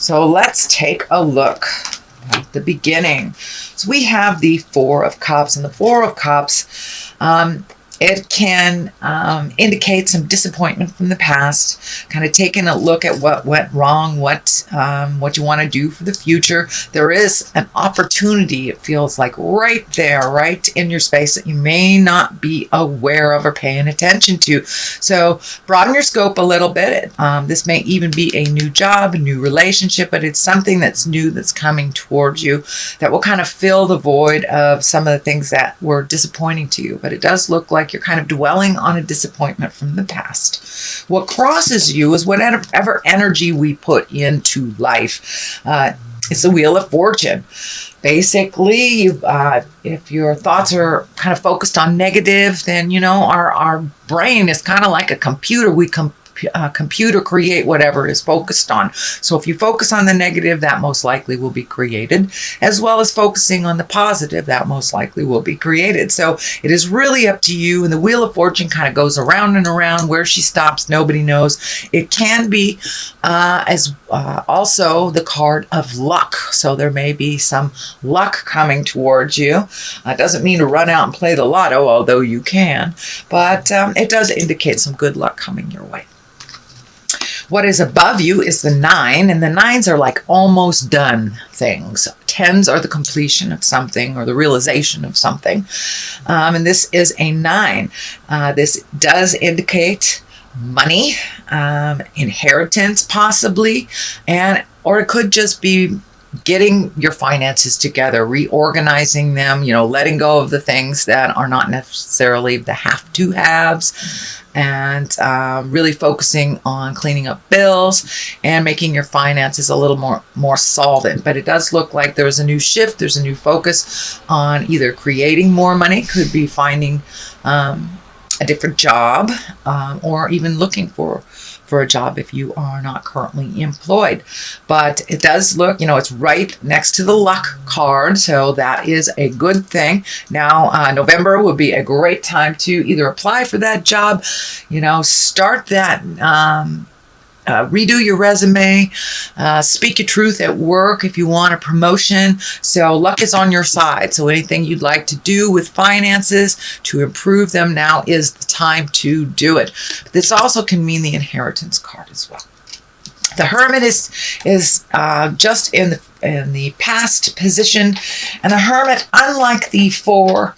So let's take a look at the beginning. So we have the Four of Cups, and the Four of Cups, it can indicate some disappointment from the past, kind of taking a look at what went wrong, what you want to do for the future. There is an opportunity, it feels like, right there, right in your space that you may not be aware of or paying attention to. So broaden your scope a little bit. This may even be a new job, a new relationship, but it's something that's new that's coming towards you that will kind of fill the void of some of the things that were disappointing to you. But it does look like you're kind of dwelling on a disappointment from the past. What crosses you is whatever energy we put into life. It's the Wheel of Fortune. Basically, if your thoughts are kind of focused on negative, then, you know, our brain is kind of like a computer. We computer create whatever is focused on. So if you focus on the negative, that most likely will be created, as well as focusing on the positive, that most likely will be created. So it is really up to you. And the Wheel of Fortune kind of goes around and around. Where she stops, nobody knows. It can be also the card of luck. So there may be some luck coming towards you. It doesn't mean to run out and play the lotto, although you can. But it does indicate some good luck coming your way. What is above you is the 9, and the 9s are like almost done things. 10s are the completion of something or the realization of something. And this is a 9. This does indicate money, inheritance possibly, or it could just be getting your finances together, reorganizing them, you know, letting go of the things that are not necessarily the have-to-haves, and really focusing on cleaning up bills and making your finances a little more solvent. But it does look like there's a new shift, there's a new focus on either creating more money, could be finding a different job, or even looking for a job if you are not currently employed. But it does look, you know, it's right next to the luck card, so that is a good thing. Now, November would be a great time to either apply for that job, you know, start that, redo your resume, speak your truth at work if you want a promotion. So luck is on your side. So anything you'd like to do with finances to improve them, now is the time to do it. But this also can mean the inheritance card as well. The Hermit is just in the past position, and the Hermit, unlike the Four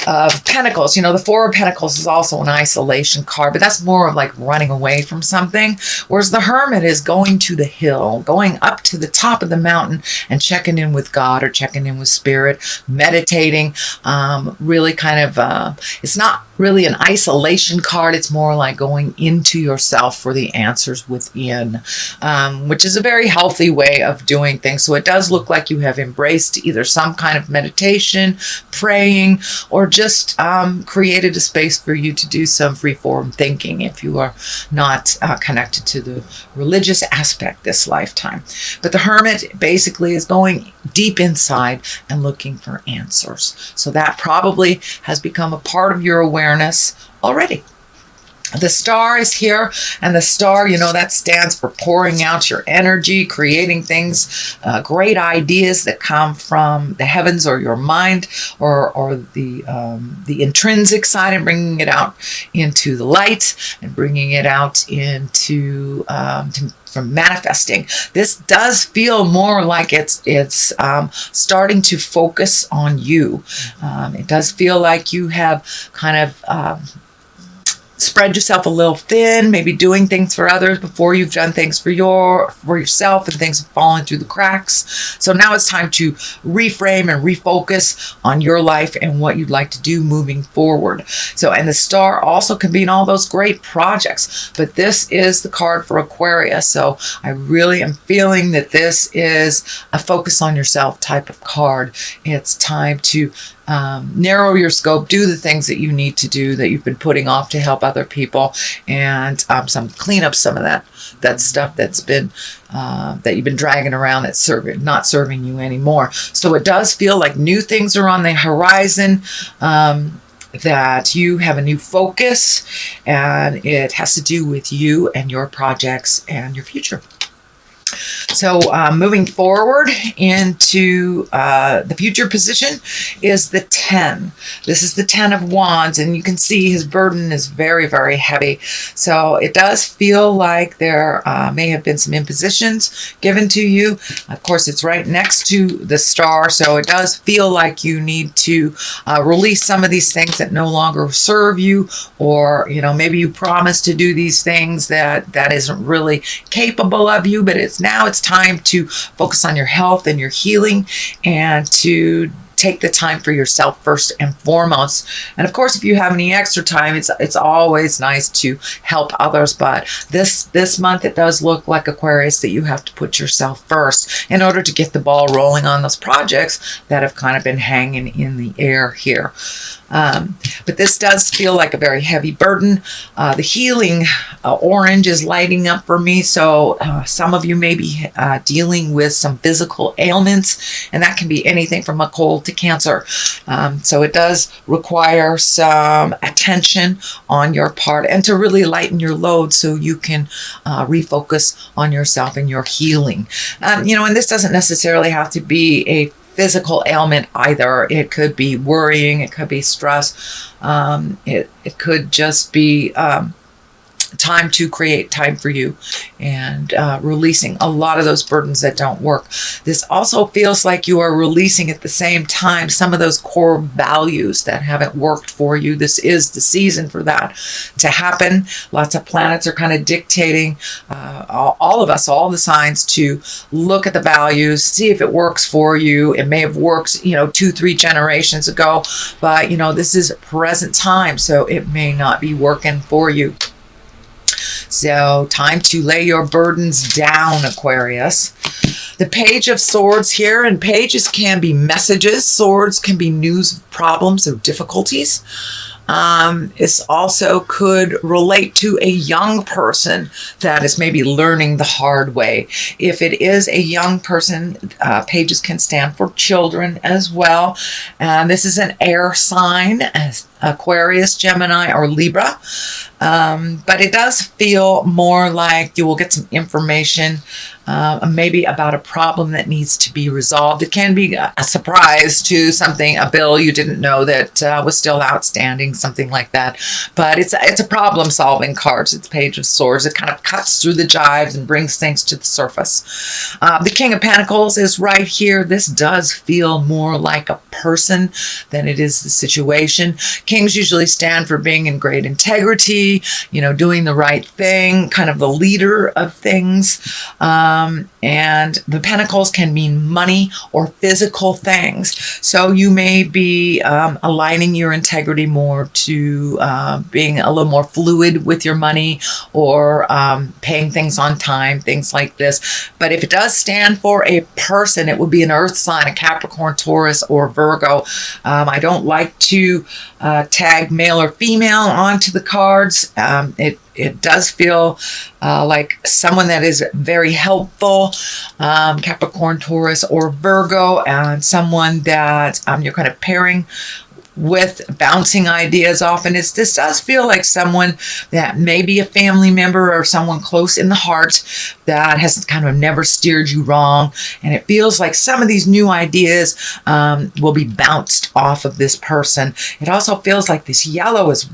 of Pentacles, you know, the Four of Pentacles is also an isolation card, but that's more of like running away from something, whereas the Hermit is going to the hill, going up to the top of the mountain and checking in with God or checking in with Spirit, meditating, really kind of, it's not really an isolation card, it's more like going into yourself for the answers within, which is a very healthy way of doing things. So it does look like you have embraced either some kind of meditation, praying, or just created a space for you to do some free-form thinking if you are not connected to the religious aspect this lifetime. But the Hermit basically is going deep inside and looking for answers. So that probably has become a part of your awareness already. The Star is here, and the Star, you know, that stands for pouring out your energy, creating things, great ideas that come from the heavens or your mind, or the intrinsic side, and bringing it out into the light and bringing it out into from manifesting. This does feel more like it's starting to focus on you. It does feel like you have kind of spread yourself a little thin, maybe doing things for others before you've done things for yourself, and things have fallen through the cracks. So now it's time to reframe and refocus on your life and what you'd like to do moving forward. So, and the Star also can be in all those great projects, but this is the card for Aquarius. So I really am feeling that this is a focus on yourself type of card. It's time to narrow your scope, do the things that you need to do that you've been putting off to help other people, and clean up some of that stuff that's been that you've been dragging around that's not serving you anymore. So it does feel like new things are on the horizon, that you have a new focus, and it has to do with you and your projects and your future. So moving forward into the future position is the 10. This is the 10 of Wands, and you can see his burden is very, very heavy. So it does feel like there may have been some impositions given to you. Of course, it's right next to the star, so it does feel like you need to release some of these things that no longer serve you, or maybe you promised to do these things that isn't really capable of you, but it's time to focus on your health and your healing, and to take the time for yourself first and foremost. And of course, if you have any extra time, it's always nice to help others. But this month, it does look like, Aquarius, that you have to put yourself first in order to get the ball rolling on those projects that have kind of been hanging in the air here. But this does feel like a very heavy burden. The healing orange is lighting up for me. So some of you may be dealing with some physical ailments, and that can be anything from a cold to cancer. So it does require some attention on your part, and to really lighten your load so you can refocus on yourself and your healing. And this doesn't necessarily have to be a physical ailment either. It could be worrying, it could be stress, it could just be time to create time for you, and releasing a lot of those burdens that don't work. This also feels like you are releasing at the same time some of those core values that haven't worked for you. This is the season for that to happen. Lots of planets are kind of dictating all of us, all the signs, to look at the values, see if it works for you. It may have worked 2-3 generations ago, but this is present time, so it may not be working for you. So time to lay your burdens down, Aquarius. The Page of Swords here, and pages can be messages. Swords can be news of problems or difficulties. This also could relate to a young person that is maybe learning the hard way. If it is a young person, pages can stand for children as well. This is an air sign, as Aquarius, Gemini, or Libra. But it does feel more like you will get some information maybe about a problem that needs to be resolved. It can be a surprise to something, a bill you didn't know that was still outstanding, something like that. But it's a problem-solving card. It's Page of Swords. It kind of cuts through the jives and brings things to the surface. The King of Pentacles is right here. This does feel more like a person than it is the situation. Kings usually stand for being in great integrity, doing the right thing, kind of the leader of things. And the pentacles can mean money or physical things. So you may be aligning your integrity more to being a little more fluid with your money, or paying things on time, things like this. But if it does stand for a person, it would be an earth sign, a Capricorn, Taurus, or Virgo. I don't like to tag male or female onto the cards. It does feel like someone that is very helpful, Capricorn, Taurus, or Virgo, and someone that you're kind of pairing with, bouncing ideas off. And this does feel like someone that may be a family member or someone close in the heart that has kind of never steered you wrong. And it feels like some of these new ideas will be bounced off of this person. It also feels like this yellow is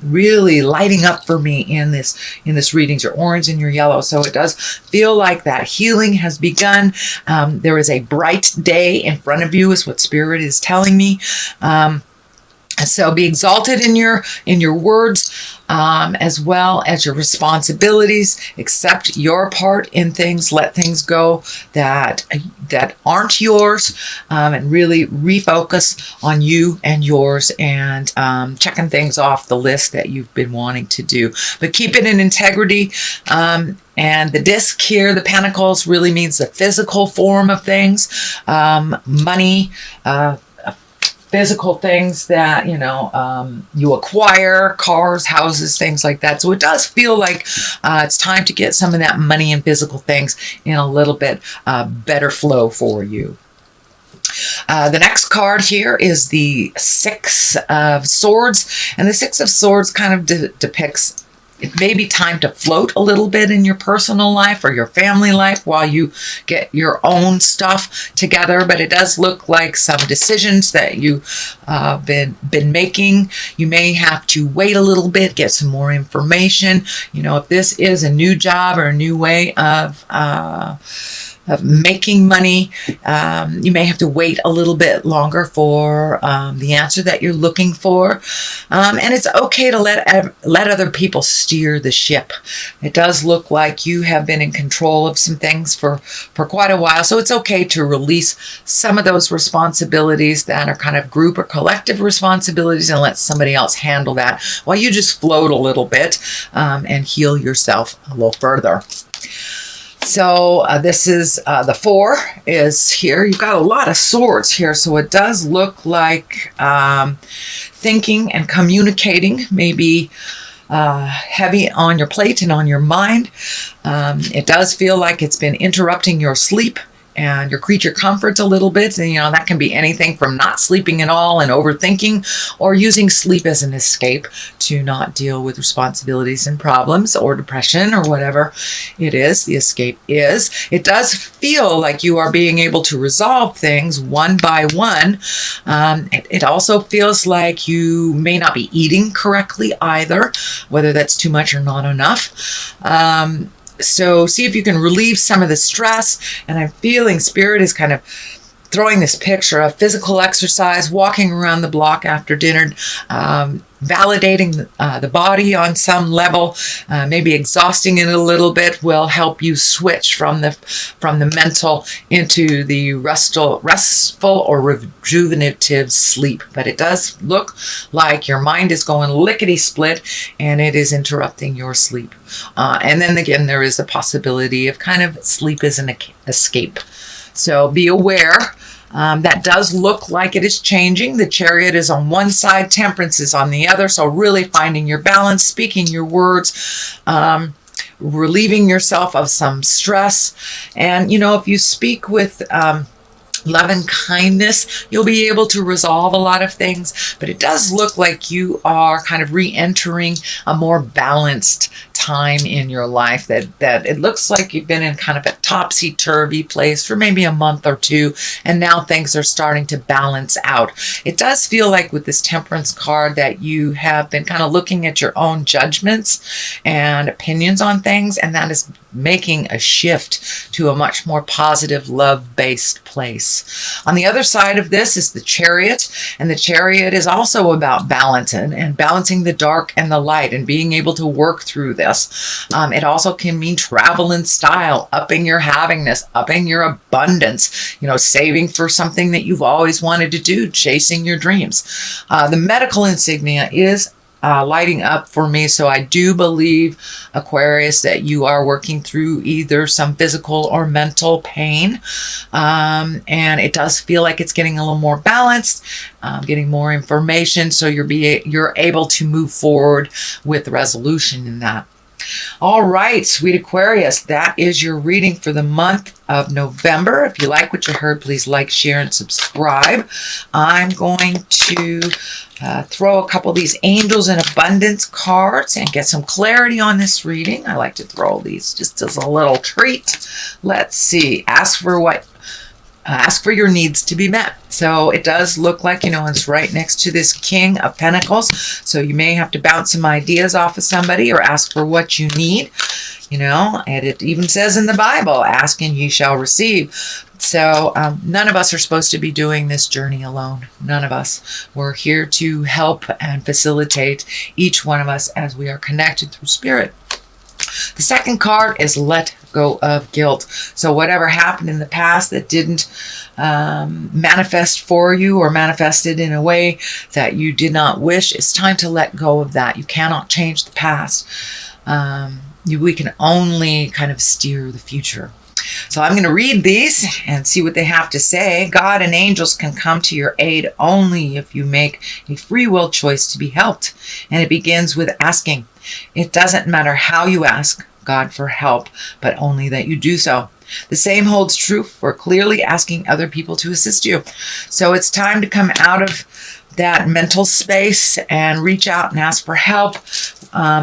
really lighting up for me in this readings, your orange and your yellow. So it does feel like that healing has begun. There is a bright day in front of you, is what Spirit is telling me. So be exalted in your words, as well as your responsibilities. Accept your part in things. Let things go that aren't yours, and really refocus on you and yours, and checking things off the list that you've been wanting to do. But keep it in integrity. And the disc here, the pentacles, really means the physical form of things, money, physical things that you acquire, cars, houses, things like that. So it does feel like it's time to get some of that money and physical things in a little bit better flow for you. The next card here is the Six of Swords, and the Six of Swords kind of depicts it may be time to float a little bit in your personal life or your family life while you get your own stuff together. But it does look like some decisions that you've been making. You may have to wait a little bit, get some more information. If this is a new job or a new way of making money, you may have to wait a little bit longer for the answer that you're looking for. And it's okay to let other people steer the ship. It does look like you have been in control of some things for quite a while. So it's okay to release some of those responsibilities that are kind of group or collective responsibilities and let somebody else handle that while you just float a little bit and heal yourself a little further. So this is the 4 is here. You've got a lot of swords here. So it does look like thinking and communicating may be heavy on your plate and on your mind. It does feel like it's been interrupting your sleep and your creature comforts a little bit. And, that can be anything from not sleeping at all and overthinking, or using sleep as an escape to not deal with responsibilities and problems or depression or whatever it is. The escape is. It does feel like you are being able to resolve things one by one. It also feels like you may not be eating correctly either, whether that's too much or not enough. So see if you can relieve some of the stress. And I'm feeling Spirit is kind of throwing this picture of physical exercise, walking around the block after dinner, validating the body on some level, maybe exhausting it a little bit will help you switch from the mental into the restful or rejuvenative sleep. But it does look like your mind is going lickety-split and it is interrupting your sleep. And then again, there is a possibility of kind of sleep as an escape. So be aware. That does look like it is changing. The Chariot is on one side, Temperance is on the other. So really finding your balance, speaking your words, relieving yourself of some stress. And, if you speak with love and kindness, you'll be able to resolve a lot of things. But it does look like you are kind of re-entering a more balanced time in your life, that it looks like you've been in kind of a topsy-turvy place for maybe a month or two, and now things are starting to balance out. It does feel like with this Temperance card that you have been kind of looking at your own judgments and opinions on things, and that is making a shift to a much more positive, love-based place. On the other side of this is the Chariot, and the Chariot is also about balance and balancing the dark and the light and being able to work through this. It also can mean travel in style, upping your havingness, upping your abundance, saving for something that you've always wanted to do, chasing your dreams. The medical insignia is lighting up for me. So I do believe, Aquarius, that you are working through either some physical or mental pain. And it does feel like it's getting a little more balanced, getting more information. So you're able to move forward with resolution in that. All right, sweet Aquarius, that is your reading for the month of November. If you like what you heard, please like, share, and subscribe. I'm going to throw a couple of these Angels in Abundance cards and get some clarity on this reading. I like to throw these just as a little treat. Let's see. Ask for your needs to be met. So it does look like, it's right next to this King of Pentacles. So you may have to bounce some ideas off of somebody or ask for what you need, and it even says in the Bible, ask and ye shall receive. So none of us are supposed to be doing this journey alone. None of us. We're here to help and facilitate each one of us as we are connected through Spirit. The second card is Let Go of Guilt. So whatever happened in the past that didn't manifest for you or manifested in a way that you did not wish, it's time to let go of that. You cannot change the past. We can only kind of steer the future. So I'm going to read these and see what they have to say. God and angels can come to your aid only if you make a free will choice to be helped. And it begins with asking. It doesn't matter how you ask God for help, but only that you do so. The same holds true for clearly asking other people to assist you. So it's time to come out of that mental space and reach out and ask for help.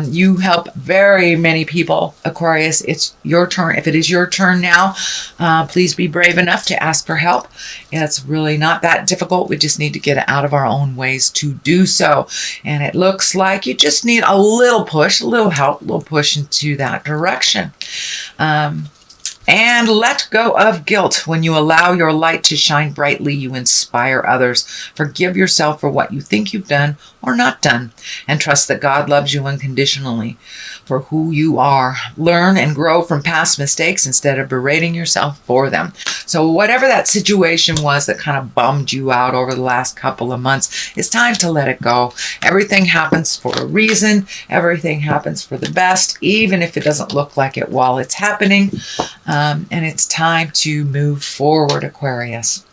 You help very many people, Aquarius. It's your turn. If it is your turn now, please be brave enough to ask for help. It's really not that difficult. We just need to get out of our own ways to do so. And it looks like you just need a little push, a little help, a little push into that direction. And let go of guilt. When you allow your light to shine brightly, you inspire others. Forgive yourself for what you think you've done or not done, and trust that God loves you unconditionally for who you are. Learn and grow from past mistakes instead of berating yourself for them. So whatever that situation was that kind of bummed you out over the last couple of months, it's time to let it go. Everything happens for a reason. Everything happens for the best, even if it doesn't look like it while it's happening. And it's time to move forward, Aquarius.